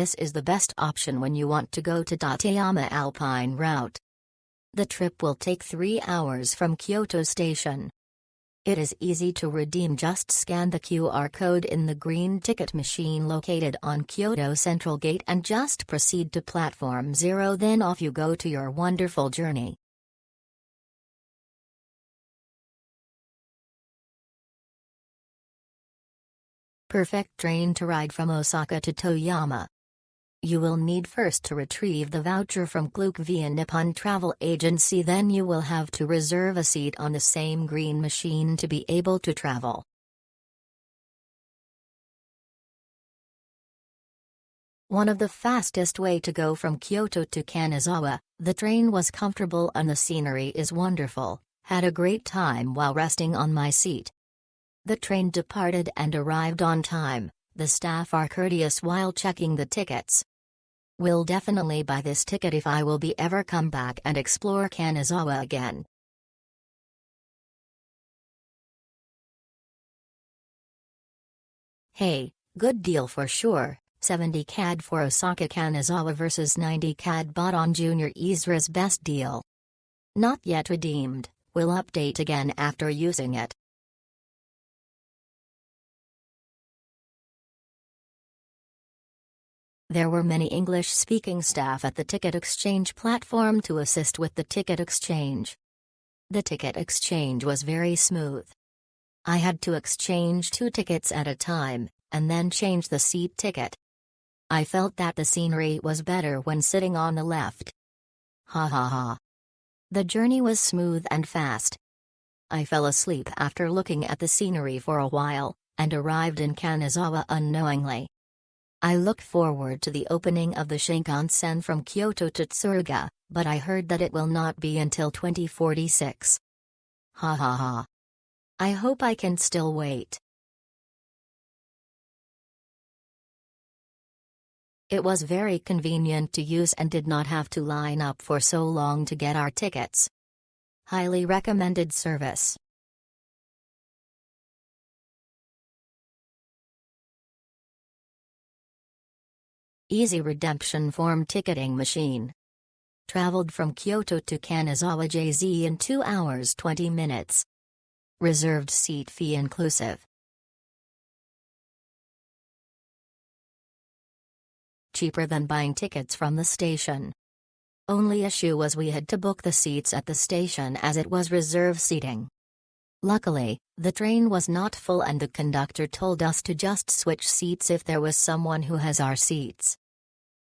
this is the best option when you want to go to Tateyama Alpine Route. The trip will take 3 hours from Kyoto Station. It is easy to redeem. Just scan the QR code in the green ticket machine located on Kyoto Central Gate and just proceed to Platform 0, then off you go to your wonderful journey. Perfect train to ride from Osaka to Toyama. You will need first to retrieve the voucher from Klook via Nippon Travel Agency, then you will have to reserve a seat on the same green machine to be able to travel. One of the fastest way to go from Kyoto to Kanazawa. The train was comfortable and the scenery is wonderful. Had a great time while resting on my seat. The train departed and arrived on time. The staff are courteous while checking the tickets. Will definitely buy this ticket if I will be ever come back and explore Kanazawa again. Hey, good deal for sure. 70 CAD for Osaka Kanazawa versus 90 CAD bought on Junior Ezra's best deal. Not yet redeemed. Will update again after using it. There were many English-speaking staff at the ticket exchange platform to assist with the ticket exchange. The ticket exchange was very smooth. I had to exchange 2 tickets at a time, and then change the seat ticket. I felt that the scenery was better when sitting on the left. Ha ha ha. The journey was smooth and fast. I fell asleep after looking at the scenery for a while, and arrived in Kanazawa unknowingly. I look forward to the opening of the Shinkansen from Kyoto to Tsuruga, but I heard that it will not be until 2046. Ha ha ha. I hope I can still wait. It was very convenient to use and did not have to line up for so long to get our tickets. Highly recommended service. Easy redemption form ticketing machine. Traveled from Kyoto to Kanazawa JZ in 2 hours 20 minutes. Reserved seat fee inclusive. Cheaper than buying tickets from the station. Only issue was we had to book the seats at the station as it was reserved seating. Luckily, the train was not full and the conductor told us to just switch seats if there was someone who has our seats.